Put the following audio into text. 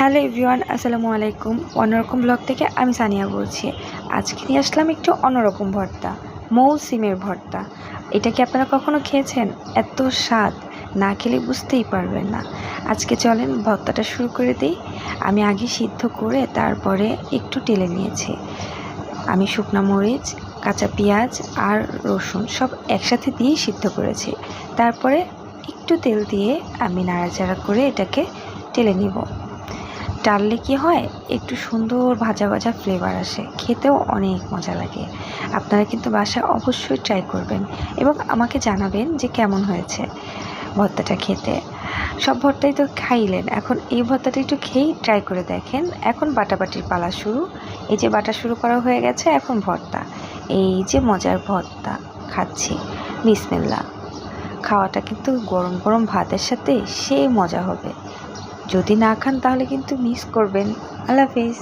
Hello everyone, আসসালামু আলাইকুম। অন্যরকম ব্লগ থেকে আমি সানিয়া বলছি। আজকে নিয়ে আসলাম একটু অন্যরকম ভর্তা, মৌ সিমের ভর্তা। এটা কি আপনারা কখনো খেয়েছেন? এত স্বাদ, না খেলে বুঝতেই পারবেন না। আজকে চলেন ভর্তাটা শুরু করে দিই। আমি আগে সিদ্ধ করে তারপরে একটু টেলে নিয়েছি। আমি শুকনো মরিচ, কাঁচা পেঁয়াজ আর রসুন সব একসাথে দিয়ে সিদ্ধ করেছি। তারপরে একটু তেল দিয়ে আমি নাড়াচাড়া করে এটাকে টেলে নিব। টাললে কি হয়, একটু সুন্দর ভাজা ভাজা ফ্লেভার আসে, খেতেও অনেক মজা লাগে। আপনারা কিন্তু বাসায় অবশ্যই ট্রাই করবেন এবং আমাকে জানাবেন যে কেমন হয়েছে ভর্তাটা খেতে। সব ভর্তাই তো খাইলেন, এখন এই ভর্তাটা একটু খেয়েই ট্রাই করে দেখেন। এখন বাটাবাটির পালা শুরু। এই যে বাটা শুরু করা হয়ে গেছে, এখন ভর্তা। এই যে মজার ভর্তা খাচ্ছি, বিসমিল্লাহ। খাওয়াটা কিন্তু গরম গরম ভাতের সাথে সেই মজা হবে। যদি না খান তাহলে কিন্তু মিস করবেন। আল্লাহ হাফেজ।